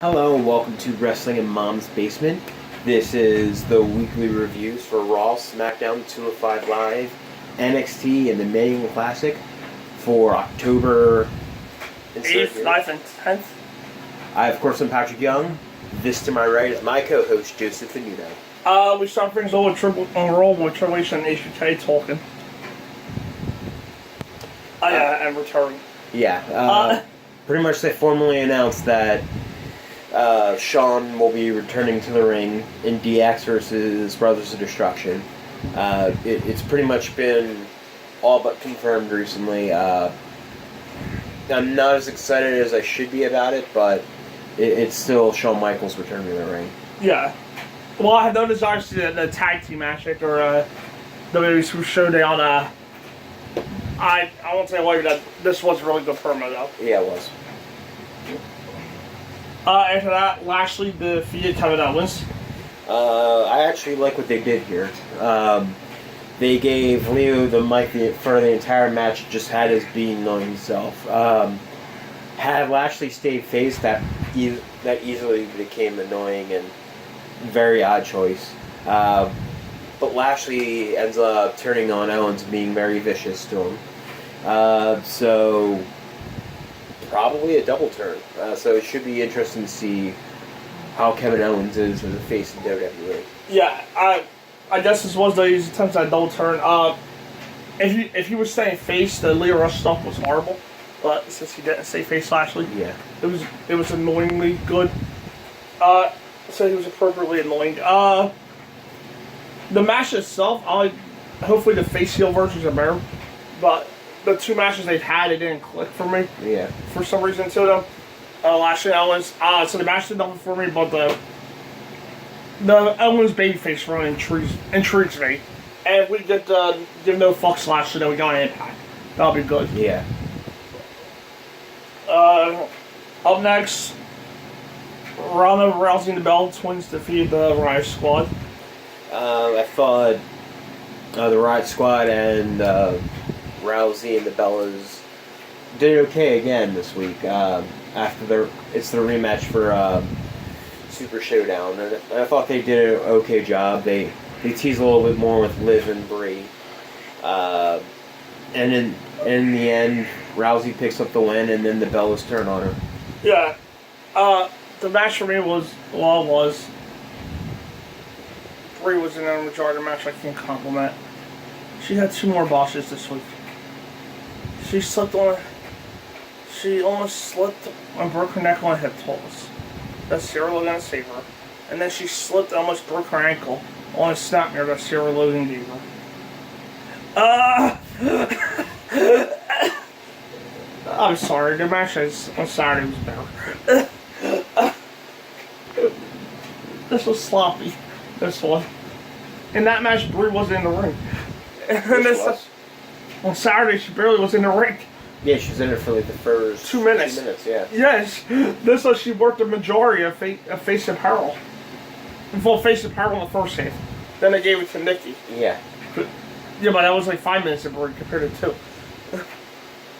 Hello and welcome to Wrestling in Mom's Basement. This is the weekly reviews for Raw, SmackDown, 205 Live, NXT, and the May Classic for October 8th, 9th, and 10th. Of course, I'm Patrick Young. This to my right is my co-host, Joseph Venuto. We start things over with Raw with Triple H and HBK talking. And returning. Pretty much they formally announced that Shawn will be returning to the ring in DX versus Brothers of Destruction. It's pretty much been all but confirmed recently. I'm not as excited as I should be about it, but it's still Shawn Michaels returning to the ring. Yeah. Well, I have no desire to see the tag team match after WWE Super Showdown. I won't say why that this was a really good promo though. Yeah, it was. After that, Lashley defeated Kevin Owens. I actually like what they did here. They gave Leo the mic for the entire match, just had his being on himself. Had Lashley stayed face, that easily became annoying and very odd choice. But Lashley ends up turning on Owens and being very vicious to him. So probably a double turn. So it should be interesting to see how Kevin Owens is as a face in WWE. Yeah, I guess this was these attempts at a double turn. If he was staying face, the Leo Rush stuff was horrible. But since he didn't stay face Lashley, yeah, it was annoyingly good. So he was appropriately annoying. The match itself, hopefully the face heel versions are better, but the two matches they've had, it didn't click for me. Yeah. For some reason, to them. Lashley and Owens. So the match did nothing for me, but the Owens babyface run intrigues me. And if we get give no fucks Lashley, then we got an Impact. That'll be good. Yeah. Up next, Ronda Rousey and the Bell Twins defeated the Riot Squad. I thought the Riot Squad and Rousey and the Bellas did okay again this week. After it's the rematch for Super Showdown, and I thought they did an okay job. They teased a little bit more with Liv and Brie, and in the end, Rousey picks up the win, and then the Bellas turn on her. Yeah, the match for me was Brie was in the majority of the match. I can't compliment. She had two more bosses this week. She almost slipped and broke her neck on a hip toss. That Sarah Logan saved her. And then she slipped and almost broke her ankle on a snapmare that Sarah Logan gave her. I'm sorry, the match on Saturday was better. This was sloppy. This one. In that match, Brie wasn't in the ring. On Saturday, she barely was in the ring. Yeah, she was in it for like the first 2 minutes. 2 minutes, yeah. Yes. This was she worked the majority of face apparel. Full face apparel in the first half. Then they gave it to Nikki. Yeah. Yeah, but that was like 5 minutes of Brie compared to 2.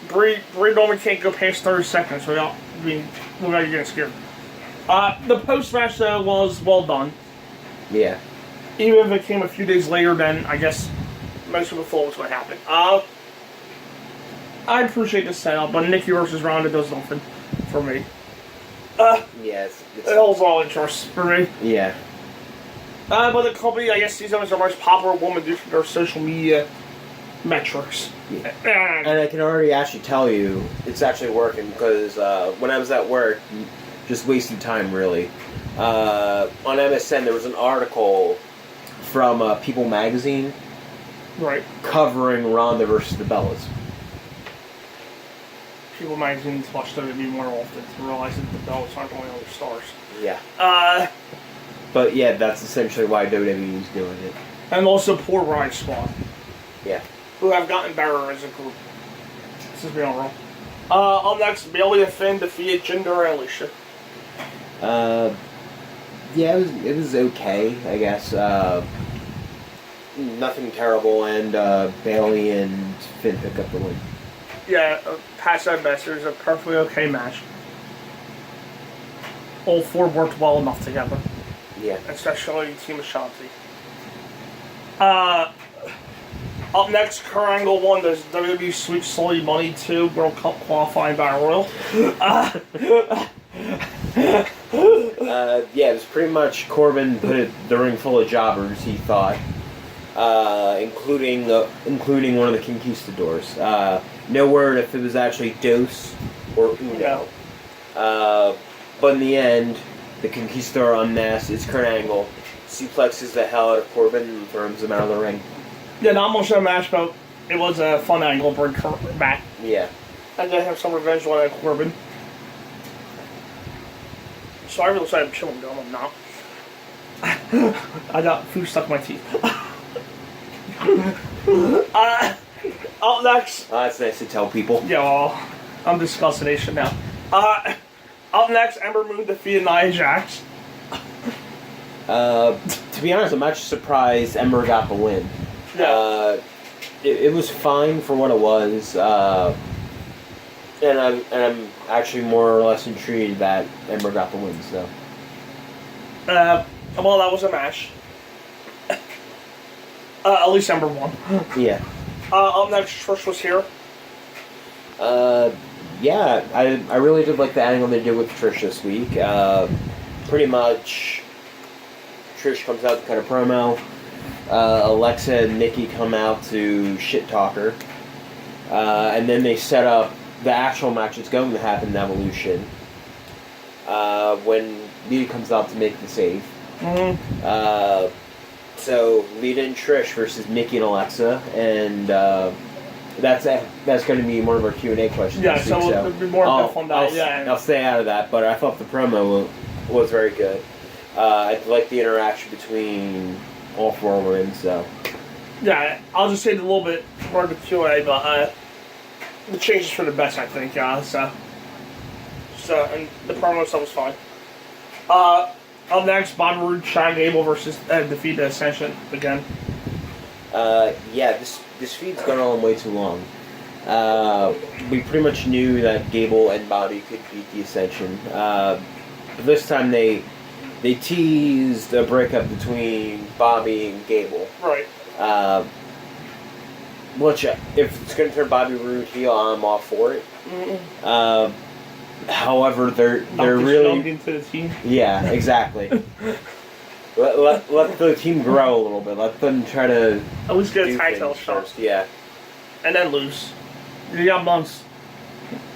Brie normally can't go past 30 seconds without getting scared. The post-match, though, was well done. Yeah. Even if it came a few days later, then I guess most people thought was what happened. I appreciate the setup, but Nikki versus Ronda does nothing for me. Yes. It holds all interest for me. Yeah. But the company, I guess, sees them as their most popular woman due to their social media metrics. Yeah. And I can already actually tell you it's actually working because when I was at work, just wasting time really. On MSN there was an article from People Magazine, right, covering Ronda versus the Bellas. People Magazine watch WWE more often to realize that the Bellas aren't the only other stars. Yeah. But yeah, that's essentially why WWE is doing it. And also poor Riot Squad. Yeah. Who have gotten better as a group. This is being wrong. Up next, Bayley and Finn defeated Jinder and Alicia. Yeah, it was okay, I guess. Nothing terrible, and Bayley and Finn pick up the win. Yeah, Pat said best. It was a perfectly okay match. all four worked well enough together. Yeah. Especially Team Ashanti. Up next, Kurt Angle won the WWE Sweet Slowly Money 2 World Cup qualifying battle royal. Yeah, it was pretty much Corbin put the ring full of jobbers, he thought, including one of the Conquistadors. No word if it was actually Dos or Uno. But in the end, the Conquistador unmasked. It's Kurt Angle, suplexes the hell out of Corbin and throws him out of the ring. Yeah, not much of a match, but it was a fun angle to bring Kurt back. Yeah. And then have some revenge on Corbin. So I really started chewing gum. I'm not. I got food stuck in my teeth. Up next. That's nice to tell people. Yeah, well, I'm discussing this shit now. Up next, Ember Moon defeated Nia Jax. To be honest, I'm actually surprised Ember got the win. Yeah. It was fine for what it was, and I'm actually more or less intrigued that Ember got the win. So. Well, that was a match. At least Ember won. Yeah. Up next, Trish was here. Yeah, I really did like the angle they did with Trish this week. Pretty much, Trish comes out to cut a promo. Alexa and Nikki come out to shit talk her. And then they set up the actual match that's going to happen in Evolution. When Lita comes out to make the save. Mm-hmm. So Lita and Trish versus Nikki and Alexa, and that's going to be one of our Q&A questions. Yeah, this so week, we'll be more depth on that. I'll stay out of that, but I thought the promo was very good. I like the interaction between all four women, so. Yeah, I'll just say a little bit more of the Q&A, but the changes for the best, I think, so and the promo stuff was fine. Up next, Bobby Roode, Chad Gable versus defeat the Ascension again. Yeah, this feed's gone on way too long. We pretty much knew that Gable and Bobby could beat the Ascension. But this time they teased a breakup between Bobby and Gable. Right. Which, if it's going to turn Bobby Roode heel, I'm all for it. Mm-hmm. However, they're really into the team. Yeah, exactly. let the team grow a little bit. Let them try to at least get a do title things shot. first. Yeah, and then lose. You got months.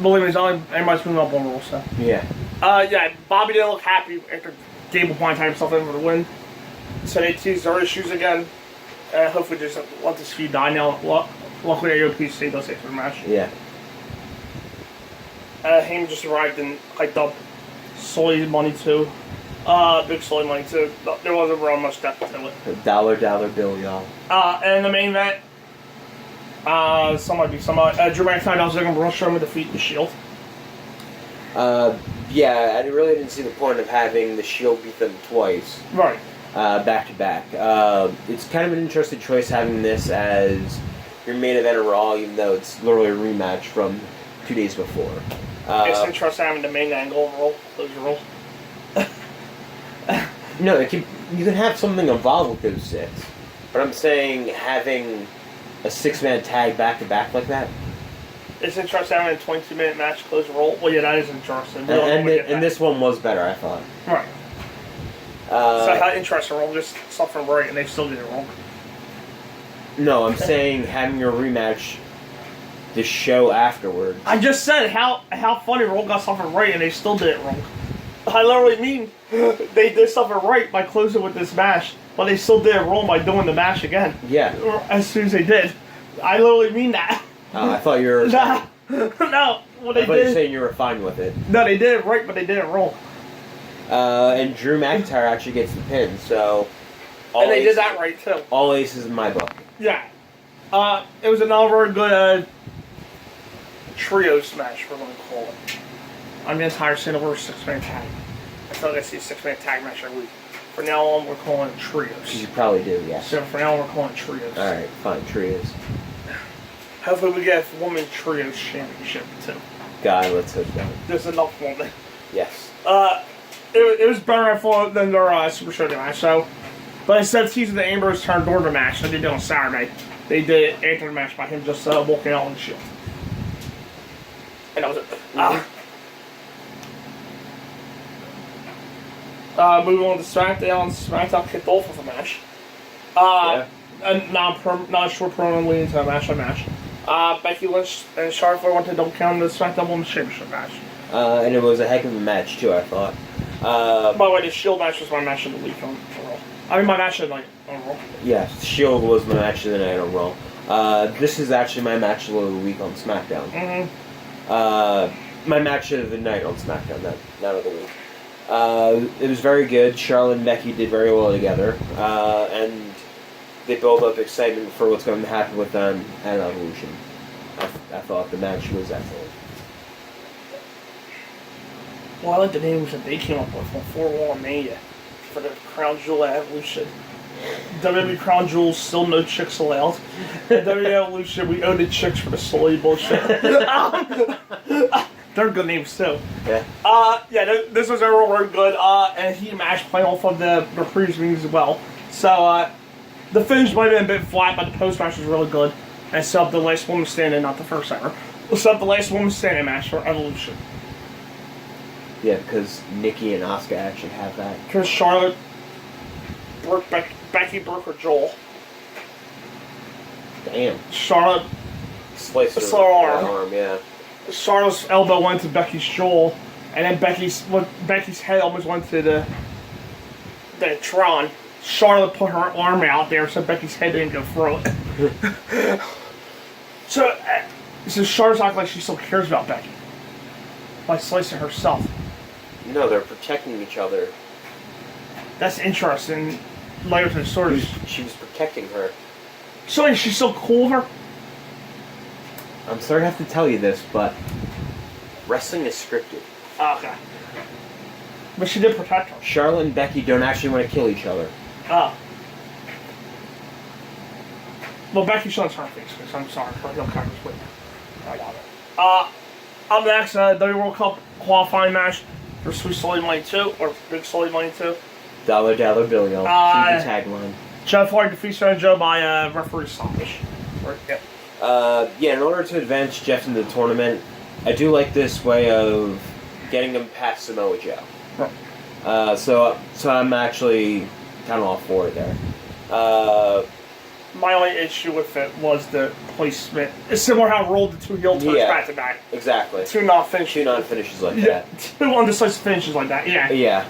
Believe me, it's only everybody's moving up on rules. So. Yeah. Yeah. Bobby didn't look happy after Gable point time himself in for the win. So they teased their issues again. Hopefully, just let this feud die now. Luckily, AOP stayed those for the match. Yeah. Heyman just arrived and hyped up Soy Money 2. Big Soy Money 2. There wasn't really much depth to it. The dollar bill, y'all. And the main event, somebody. Drew McIntyre was looking to rush him to defeat the Shield. Yeah, I really didn't see the point of having the Shield beat them twice. Right. Back to back. It's kind of an interesting choice having this as your main event of Raw, even though it's literally a rematch from 2 days before. It's interesting having the main angle and roll, close your roll. No, you can have something involved with those six. But I'm saying having a 6-man tag back to back like that. It's interesting having a 22-minute match, close your roll. Well, yeah, that is interesting. And this one was better, I thought. Right. So how interesting roll, just something right, and they still did it wrong. No, I'm saying having your rematch the show afterwards. I just said how funny Roll got something right and they still did it wrong. I literally mean they did something right by closing with this match, but they still did it wrong by doing the match again. Yeah. As soon as they did. I literally mean that. I thought you were... Nah. No. What they I thought you were saying you were fine with it. No, they did it right, but they did it wrong. And Drew McIntyre actually gets the pin, so... And they did that right, too. All aces in my book. Yeah. It was another very good trio smash, we're going to call it. I'm the entire saying the word 6-man tag. I feel like I see a 6-man tag match every week. For now on, we're calling it trios. You probably do, yeah. So for now on, we're calling it trios. Alright, fine, trios. Hopefully we get a women's trios championship, too. God, let's hope so. There's enough women. Yes. it was better, I thought, than their Super Showdown match. So, but instead of teasing the Ambrose turned Orton match that they did on Saturday, they did after the match by him just walking out on the Shield. And that was it. Moving on to SmackDown. SmackDown kicked off with a match. And not short promo leading into a match. Becky Lynch and Charlotte Flair went to double count in the SmackDown Women's Championship match. And it was a heck of a match too, I thought. By the way, the Shield match was my match of the week on Raw. I mean, my match of the night on Raw. Yeah, Shield was my match of the night on Raw. This is actually my match of the week on SmackDown. My match of the night on SmackDown, not of the week. It was very good. Charlotte and Becky did very well together, and they build up excitement for what's going to happen with them at Evolution. I thought the match was excellent. Well, I like the names that they came up with for War Mania for the Crown Jewel Evolution. WWE Crown Jewel, still no chicks allowed. WWE Evolution, we own the chicks for the soy bullshit. They're good names too. Yeah. This was overall very good. And he match playing off of the previous meetings as well. So the finish might have been a bit flat, but the post match was really good. And set up the last woman standing, not the first ever. Set up the last woman standing match for Evolution. Yeah, because Nikki and Asuka actually have that. Because Charlotte broke Becky broke her jaw. Damn. Charlotte Sliced her arm. Yeah. Charlotte's elbow went to Becky's jaw, and then Becky's head almost went to the Tron. Charlotte put her arm out there so Becky's head didn't go through it. So Charlotte's acting like she still cares about Becky by slicing herself. No, they're protecting each other. That's interesting. Later to the story. She was protecting her. So is she still cool with her? I'm sorry to have to tell you this, but wrestling is scripted. Okay. But she did protect her. Charlotte and Becky don't actually want to kill each other. Oh. Well, Becky showed her face, because I'm sorry, her heel count was weak. I got it. Up next, WWE World Cup qualifying match for Sweet Solid Money 2, or Big Solid Money 2. Dollar Dollar Bill, Keep the tagline. Jeff Hardy defeats Joe by referee stoppage. In order to advance Jeff into the tournament, I do like this way of getting him past Samoa Joe. Right. So I'm actually kind of all for it there. My only issue with it was the placement. It's similar how it rolled the two heel turns back to back. Exactly. Two non-finishes. Two non-finishes like that. Two undecisive finishes like that. Yeah. Yeah.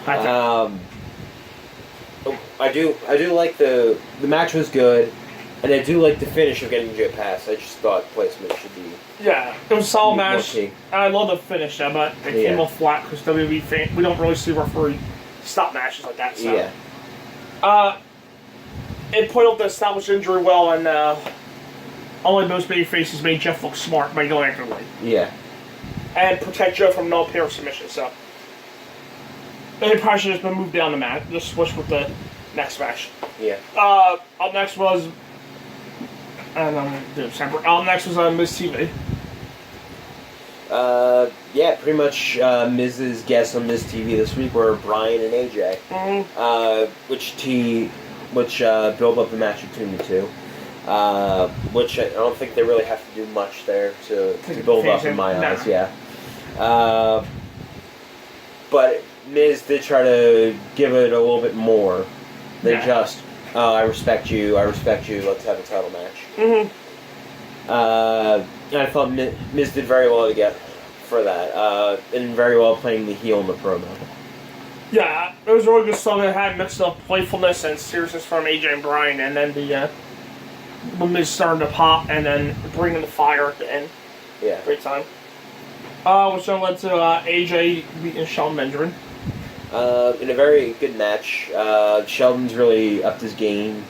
I do like the match was good, and I do like the finish of getting Joe past. I just thought placement should be. Yeah, it was a solid match. Key. I love the finish, but it came off flat because WWE we don't really see referee stop matches like that. So. Yeah. It put up the established injury well, and only most baby faces made Jeff look smart by going after the lead. Yeah. And protect Joe from no apparent submission. So. And it probably should have just been moved down the mat. Just switch with the next match. Yeah. Up next was. And I'm going to do it separate. Up next was Miz TV. Pretty much Miz's guests on Miz TV this week were Brian and AJ. Mm-hmm. Which build up the match between the two. Which I don't think they really have to do much there to build up in my eyes. Yeah. But Miz did try to give it a little bit more than just, I respect you, let's have a title match. Mm-hmm. And I thought Miz did very well to get for that, and very well playing the heel in the promo. Yeah, it was really good stuff. It had mixed up playfulness and seriousness from AJ and Brian, and then when Miz started to pop, and then bringing the fire at the end. Yeah. Great time. Which then led to AJ beating Shelton Benjamin. In a very good match. Sheldon's really upped his game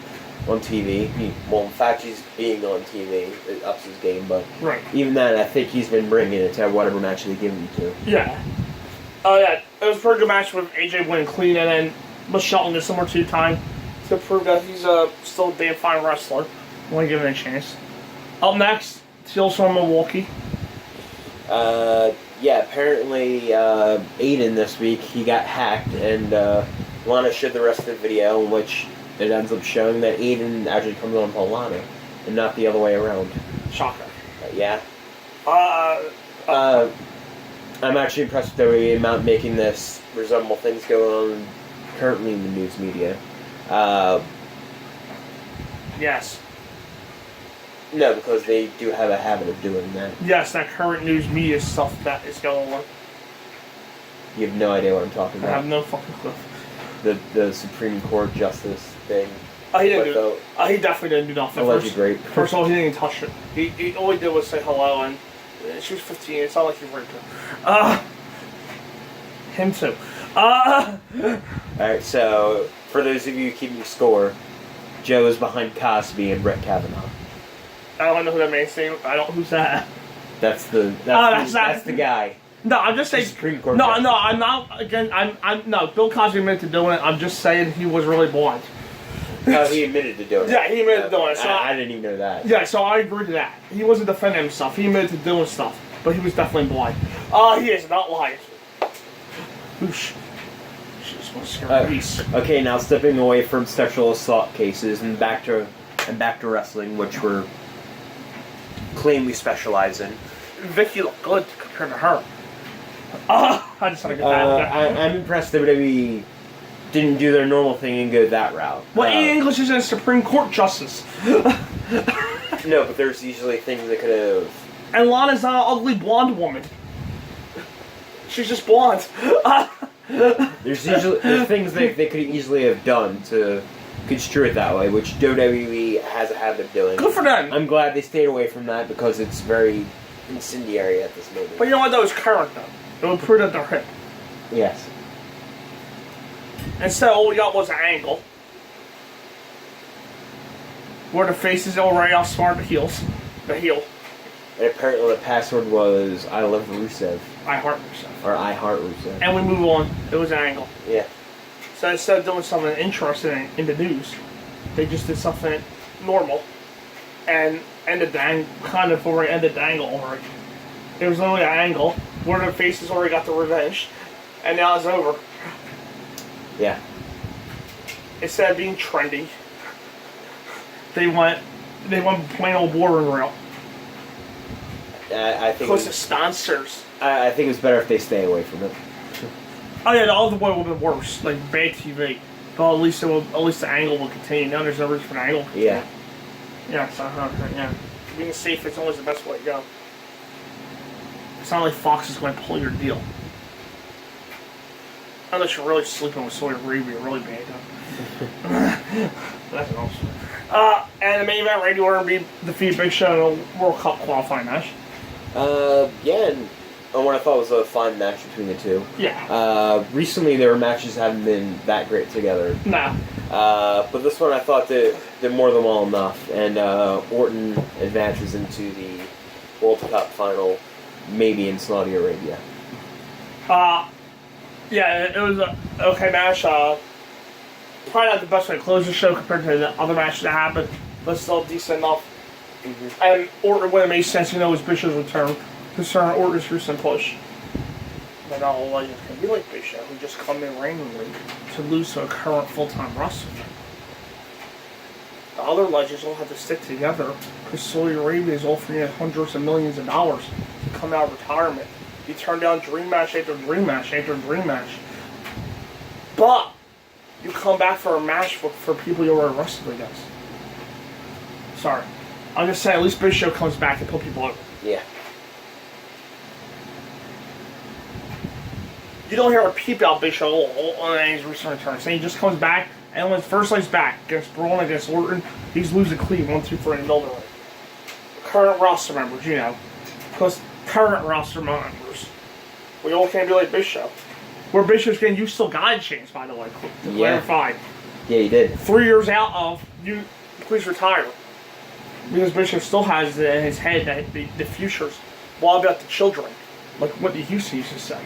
on TV. In fact, he's being on TV. It ups his game, but even that, I think he's been bringing it to whatever match they give him to. Yeah. It was a pretty good match with AJ winning clean, and then with Shelton did similar to time to prove that he's still a damn fine wrestler. I want to give him a chance. Up next, Teals from Milwaukee. Yeah, apparently Aiden this week, he got hacked, and Lana showed the rest of the video, in which it ends up showing that Aiden actually comes on to Lana, and not the other way around. Shocker. Yeah. I'm actually impressed with the amount making this resemble things going on currently in the news media. Yes. No, because they do have a habit of doing that. Yes, that current news media stuff that is going on. You have no idea what I'm talking I about. have no fucking clue. The Supreme Court justice thing. He didn't do. He definitely didn't do nothing. Alleged rape. First of all, he didn't even touch it. He all he did was say hello, and she was 15. It's not like he raped her. Him too. Alright, so for those of you keeping score, Joe is behind Cosby and Brett Kavanaugh. I don't know who that man's name. I don't. Who's that? That's the guy. No, I'm just saying. Supreme Court. No, I'm not. Again, no. Bill Cosby admitted to doing it. I'm just saying he was really blind. He admitted to doing it. Yeah, he admitted to doing it. So I didn't even know that. Yeah, so I agree to that. He wasn't defending himself. He admitted to doing stuff, but he was definitely blind. He is not lying. Whoosh. She just wants to scare peace. Okay, now stepping away from sexual assault cases and back to wrestling, which we're claim we specialize in. Vicky looked good compared to her. I just want to get that. I'm impressed that WWE didn't do their normal thing and go that route. Well, English isn't a Supreme Court justice. No, but there's usually things that could have. And Lana's not an ugly blonde woman. She's just blonde. There's things they could easily have done to construe it that way, which WWE has a habit of doing. Good for them. I'm glad they stayed away from that because it's very incendiary at this moment. But you know what? That was current, though. It would prove that they're hip. Yes. Instead, all we got was an angle. Where the faces already outsmart the heels. The heel. And apparently the password was I love Rusev. I heart Rusev. Or I heart Rusev. And we move on. It was an angle. Yeah. So instead of doing something interesting in the news, they just did something normal. And ended the kind of already ended the angle already. It was only an angle where the faces already got the revenge. And now it's over. Yeah. Instead of being trendy, they went plain old boring rail. I think Because of sponsors. I think it's better if they stay away from it. Oh yeah, the other way would have been worse, like bad TV. But at least the angle will continue. Now there's no reason for an angle. Yeah. Yeah, so yeah. Being safe is always the best way to go. It's not like Fox is going to pull your deal. Unless you're really sleeping with Sawyer Arabia really bad, though. That's awesome. And the main event, Randy Orton defeated Big Show in a World Cup qualifying match. Yeah, and what I thought was a fun match between the two. Yeah. Recently their matches haven't been that great together. Nah. But this one I thought did more than well enough, and Orton advances into the World Cup final, maybe in Saudi Arabia. Yeah, it was a okay match. Probably not the best way to close the show compared to the other matches that happened, but still decent enough. Mm-hmm. And Orton, when it made sense, it was Bishop's return. Concerning Orton's recent push. But not all legends can be like Bishop, who just come in randomly to lose to a current full-time wrestler. The other legends all have to stick together because Saudi Arabia is offering hundreds of millions of dollars to come out of retirement. You turn down dream match after dream match after dream match. But you come back for a match for people you already wrestled against. Sorry. I'm just saying, at least Big Show comes back and put people over. Yeah. You don't hear a peep out Big Show on his recent return. So he just comes back, and when his first leg's back against Braun, against Orton, he's losing clean 1, 2, 3 in the middle of the ring. Current roster members, you know. Because current roster members. We all can't be like Big Show. Where Big Show's getting, you still got a chance, by the way, to clarify. Yeah, you did. 3 years out of, you please retire. Because Big Show still has in his head that the future's all about the children. Like what the Houston used to say.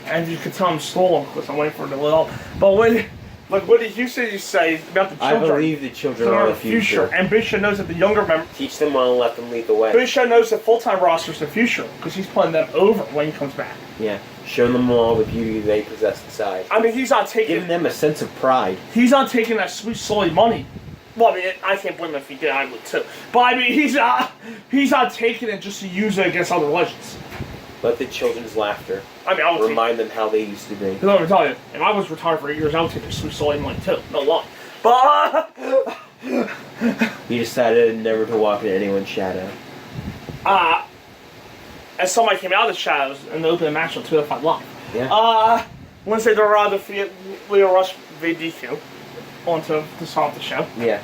And you could tell I'm stolen because I'm waiting for it to lit up. But when Like, what did you say about the children? I believe the children are the future. And Big Show knows that the younger members... Teach them well and let them lead the way. Big Show knows that full-time roster's the future, because he's putting them over when he comes back. Yeah. Show them all the beauty they possess inside. I mean, he's not taking... Giving them a sense of pride. He's not taking that sweet, solid money. Well, I mean, I can't blame him if he did. I would, too. But, I mean, he's not taking it just to use it against other legends. Let the children's laughter I mean, remind them how they used to be. Because let me tell you, if I was retired for 8 years, I would take the sweet, solid money, too. No lie. But... He decided never to walk in anyone's shadow. As somebody came out of the shadows and opened a match on 205 Live. Yeah. Wednesday, they're around defeat Leo Rush via DQ onto to start the show. Yeah.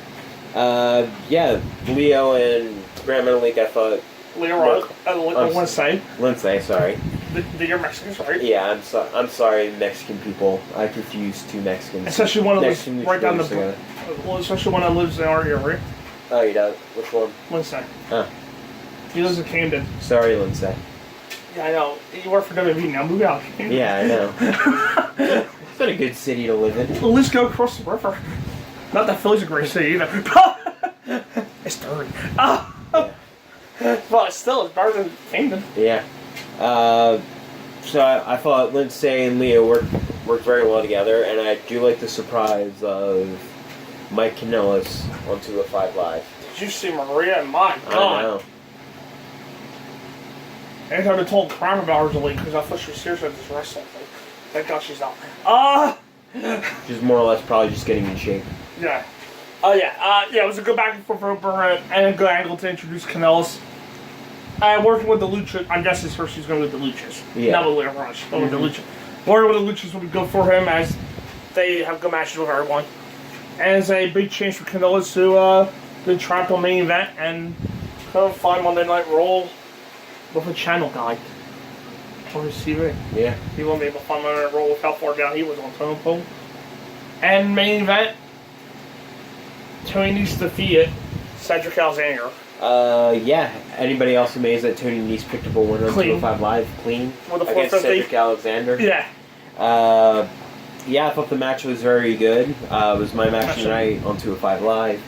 Yeah, Leo and Grand Metalik, I thought... Leo Rush, Wednesday. Lindsay, sorry. You're Mexicans, right? Yeah, I'm sorry, Mexican people. I confused two Mexicans. Especially one that lives right down the... Well, especially one that lives in our area. Oh, you know, which one? Lindsay. Huh. He lives in Camden. Sorry, Lindsay. Yeah, I know. You work for WWE now. Move out. Yeah, I know. It's not a good city to live in. Well, let's go across the river. Not that Philly's a great city either. It's dirty. Yeah. But still, it's better than Camden. Yeah. So I thought Lindsay and Leo worked very well together, and I do like the surprise of Mike Kanellis on 205 Live. Did you see Maria? My God. I know. Anytime I told crap about her lately because I thought she was serious about this wrestling thing. Thank God she's not. She's more or less probably just getting in shape. Yeah. Yeah, it was a good back and forth for her and a good angle to introduce Kanellis. And working with the Lucha, I guess it's first she's going with the Luchas. Yeah. Not with Leo Rush, but with the Lucha. Working with the Luchas will be good for him as they have good matches with everyone. And it's a big change for Kanellis to been trapped on main event and kind of find Monday Night Raw with a channel guy on his TV. Yeah. He won't be able to find Monday Night Raw with how far down he was on Tone Pole. And main event, Tony Nese defeated Cedric Alexander. Yeah. Anybody else amazed that Tony Nese picked up a win on 205 Live clean with a against Cedric Alexander? Yeah. Yeah, I thought the match was very good. It was my match tonight on 205 Live.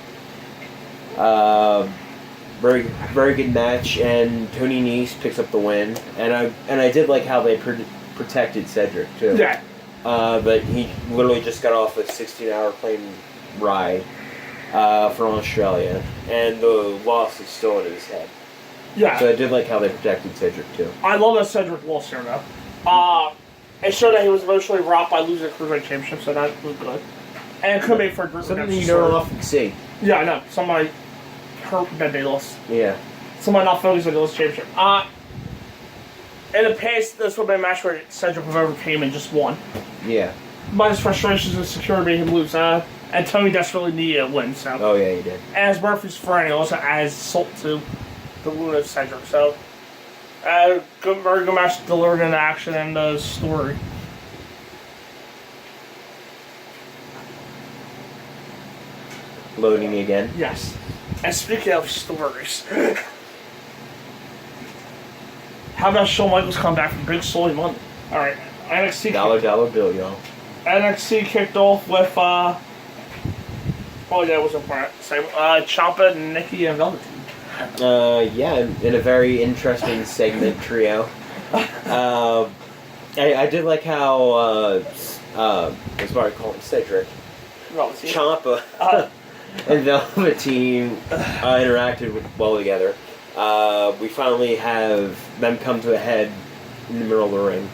Very, very good match, and Tony Nese picks up the win. And I did like how they protected Cedric too. Yeah. But he literally just got off a 16-hour plane ride from Australia, and the loss is still in his head. Yeah. So I did like how they protected Cedric too. I love that Cedric lost here though. It showed that he was emotionally robbed by losing the Cruiserweight Championship, so that was good. And it could be for a group Something you don't often see. Yeah, I know. Somebody hurt that they lost. Yeah. Somebody not focused on the championship. In the past, this would have been a match where Cedric overcame and just won. Yeah. But his frustrations and security made him lose. And Tony desperately needed a win. So. Oh yeah, he did. As Murphy's friend, he also adds salt to the wound of Cedric. So, good, very good match delivered in action and the story. Loading again. Yes. And speaking of stories, how about Shawn Michaels come back from Big Soul Monday? All right, NXT. Dollar bill, y'all. NXT kicked off with that was important. Ciampa, Nikki, and Velveteen. Yeah, in a very interesting segment trio. I did like how that's what I call him, Cedric. Velveteen. Ciampa and Velveteen interacted well together. We finally have them come to a head in the middle of the ring,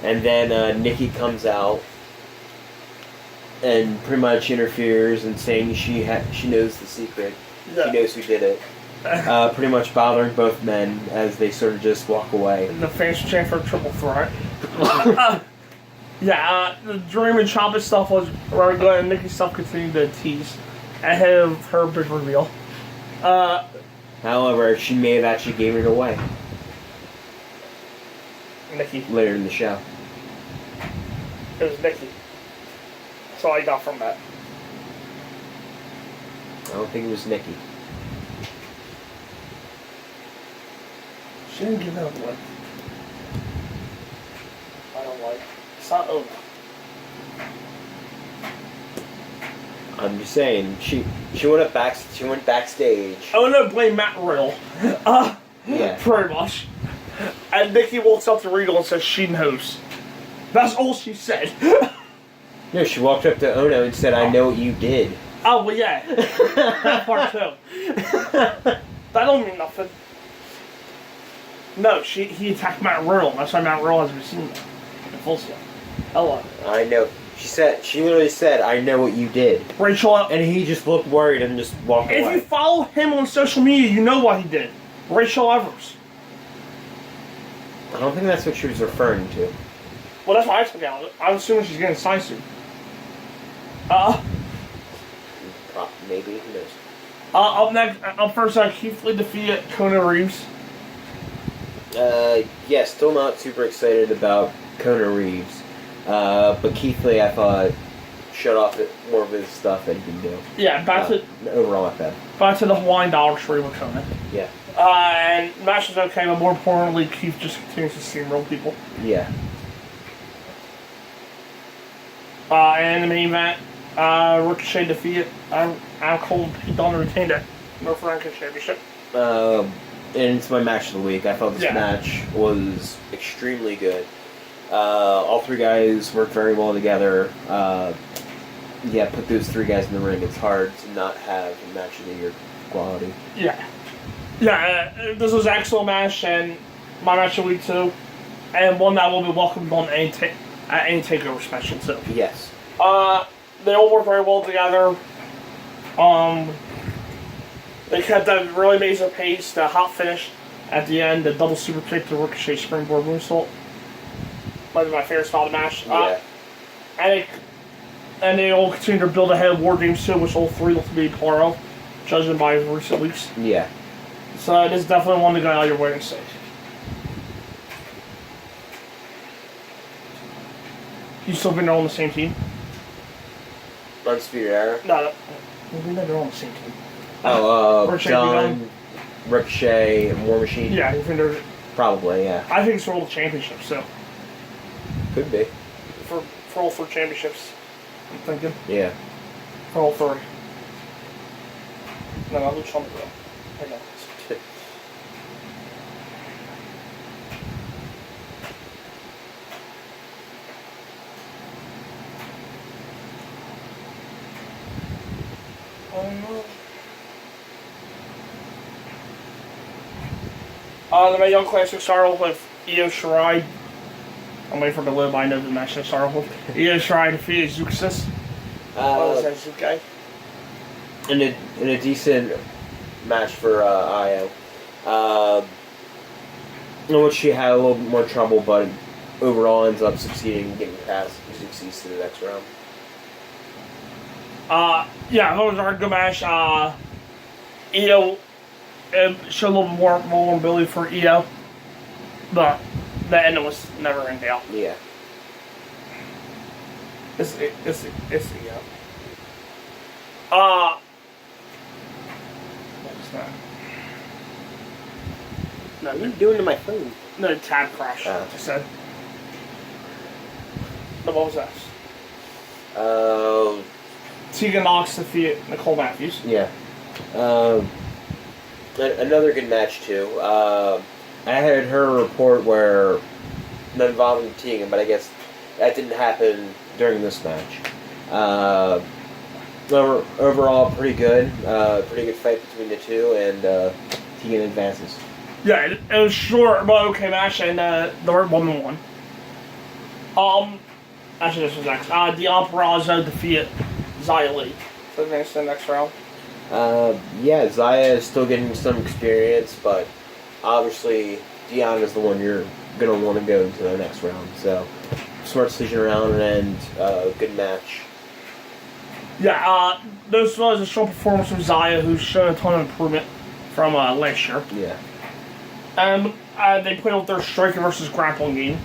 and then Nikki comes out and pretty much interferes and saying she knows the secret. Yeah. She knows who did it. Pretty much bothering both men as they sort of just walk away. And the fans chant for a triple threat. The Dream and Ciampa stuff was very good, and Nikki's stuff continued to tease ahead of her big reveal. However, she may have actually gave it away Nikki. later in the show. It was Nikki. That's all I got from that. I don't think it was Nikki. She didn't give that away. I don't like it. It's not over. I'm just saying, she went backstage. I want to blame Matt Riddle. Yeah. Pretty much. And Nikki walks up to Regal and says, she knows. That's all she said. No, she walked up to Ono and said, I know what you did. Oh, well, yeah. That part, too. That don't mean nothing. No, he attacked Matt Riddle. That's why Matt Riddle hasn't been seen that. In full scale. Hello. I know. She literally said, I know what you did. Rachel. And he just looked worried and just walked away. If you follow him on social media, you know what he did. Rachel Evers. I don't think that's what she was referring to. Well, that's what I took out of it. I'm assuming she's getting signed soon. Maybe, who knows? Up first, Keith Lee defeated Kona Reeves. Yeah, still not super excited about Kona Reeves. But Keith Lee, I thought, shut off more of his stuff that he can do. Yeah, overall not bad. Back to the Hawaiian Dollar Tree with Kona. Yeah. And the match is okay, but more importantly, Keith just continues to steamroll people. Yeah. And in the main event, Ricochet defeated Adam Cole and Pete Dunne retained it. North American Championship. And it's my match of the week. I thought this match was extremely good. All three guys worked very well together. Put those three guys in the ring. It's hard to not have a match of the year quality. Yeah. Yeah, this was an excellent match, and my match of the week too. And one that will be welcomed on any TakeOver special too. Yes. They all work very well together. They kept that really amazing pace, the hot finish at the end, the double super kick to Ricochet springboard moonsault. Might be my favorite spot of the match. Yeah. And they all continue to build ahead of War Games too, which all three look to be part of, judging by recent weeks. Yeah. So it is definitely one to go out of your way and see. You still think they're all on the same team? Undisputed Era? No. I think they're all on the same team. Dunne, Ricochet, and War Machine? Yeah, you think they're... Probably, yeah. I think it's for all the championships, so. Could be. For all three championships, I'm thinking. Yeah. For all three. No, I'll do Trump though. I know. The Young Classic started off with Io Shirai. I'm waiting for the load, but I know the match that started off with. Io Shirai defeated Zuxis. What was that, Zukai? In a decent match for Io. In which she had a little bit more trouble, but overall ends up succeeding in getting past Zuxis to the next round. Yeah, that was a good match. Io showed a little more vulnerability for Io, but the end was never in doubt. Yeah. It's Io. What was that? No, What are you doing to my phone? No, tab crash. I said. No, what was that? Tegan Knox defeated Nicole Matthews. Yeah. Another good match, too. I had heard a report where, not involving Tegan, but I guess that didn't happen during this match. Overall, pretty good. Pretty good fight between the two, and Tegan advances. Yeah, it was short but okay match, and the right woman won. Actually, this was next. Deon Purrazzo defeated Xia Li for the next round. Yeah, Xia is still getting some experience, but obviously Deon is the one you're going to want to go into the next round. So, smart decision around and good match. Yeah, this was a strong performance from Xia, who's shown a ton of improvement from last year. Yeah. And they played with their striker versus grappling game.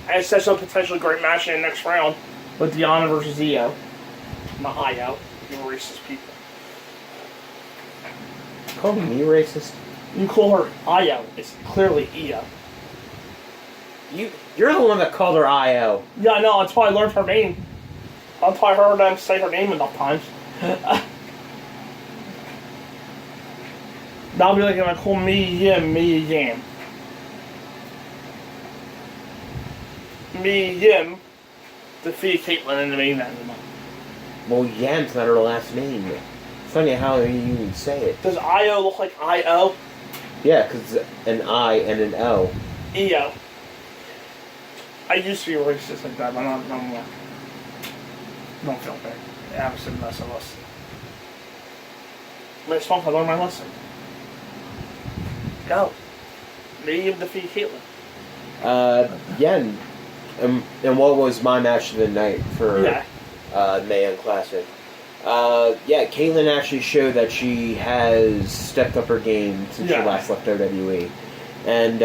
And it sets up a potentially great match in the next round with Deonna versus Io. Not Io, you racist people. Call me racist? You call her Io. It's clearly Io. You're the one that called her Io. Yeah, I know. That's why I learned her name. That's why I heard them say her name enough times. That'll be like if I call Mia Yim. Mia Yim defeated Caitlyn in the main event. Well, Yam's not her last name. It's funny how you even say it. Does I-O look like I-O? Yeah, because an I and an O. E-O. I used to be racist like that, but not no more. Don't feel bad. Yeah, I'm sitting less of us. Next month I learned my lesson. Go. Maybe even defeat Caitlyn. Yeah, and what was my match of the night for Yeah. Mae Young Classic? Yeah, Caitlyn actually showed that she has stepped up her game since she last left WWE. And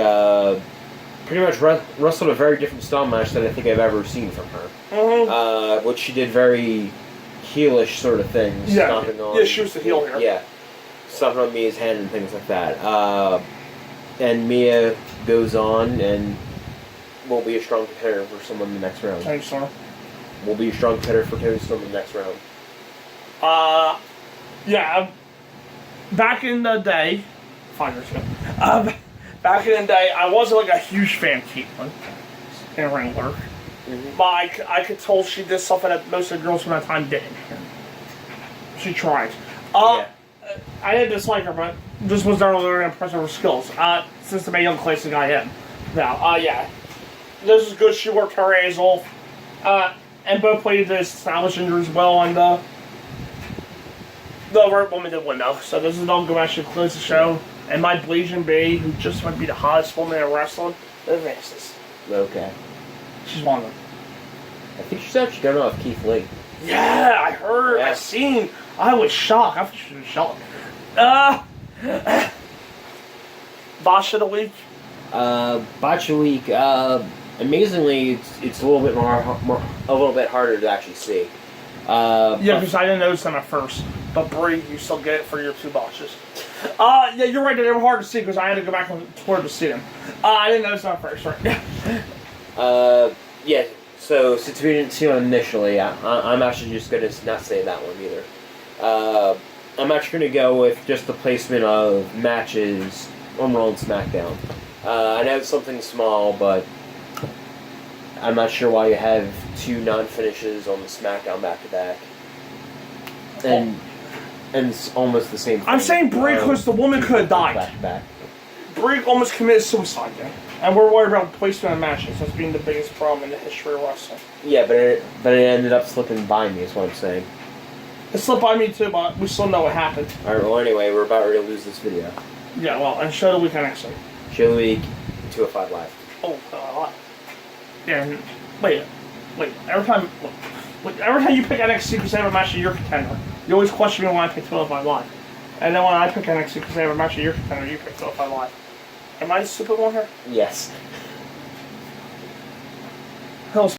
pretty much wrestled a very different style match than I think I've ever seen from her. Mm-hmm. Which she did very heelish sort of things. Yeah, Stomping on, yeah, she was the heel here. Yeah, stomping on Mia's hand and things like that. And Mia goes on and will be a strong contender for someone in the next round. Thanks, sir. Will be a strong contender for Tony Storm in the next round. Yeah. Back in the day, 5 years ago. Back in the day, I wasn't like a huge fan of Caitlyn in ring work. Mm-hmm. But I could tell she did something that most of the girls from that time didn't. She tried. Yeah. I didn't dislike her, but this was not really impressed with her skills. Since the Mae Young Classic I am. Now, yeah. This is good. She worked her ass off. And both played the established injuries well, and the right woman did win though. So this is all good match to close the show. And my Blasian Bay, who just might be the hottest woman in wrestling, advances. Okay. She's one of them. I think she's actually going off Keith Lee. Yeah, I heard. Yeah. I seen. I was shocked. I thought she was shocked. Botch of the week. Botch of the week. Amazingly, it's a little bit a little bit harder to actually see. Yeah, because I didn't notice them at first. But Brie, you still get it for your 2 botches. Yeah, you're right. They were hard to see because I had to go back on Twitter to see them. I didn't notice them at first, right? Yeah. So since we didn't see one initially, I'm actually just gonna not say that one either. I'm actually gonna go with just the placement of matches on Raw and SmackDown. I know it's something small, but I'm not sure why you have 2 non-finishes on the SmackDown back-to-back. And it's almost the same thing. I'm saying Brie because the woman could have died. Back-to-back. Brie almost committed suicide then. And we're worried about placement of matches. That's being the biggest problem in the history of wrestling. Yeah, but it ended up slipping by me, is what I'm saying. It slipped by me too, but we still know what happened. Alright, well anyway, we're about ready to lose this video. Yeah, well, and show the week NXT. Show the week, 205 Live. Oh, God. Yeah, and wait. Every time you pick NXT because they have a match of your contender, you always question me when I pick 205 Live. And then when I pick NXT because they have a match of your contender, you pick 205 Live. Am I the stupid one here? Yes. Hell's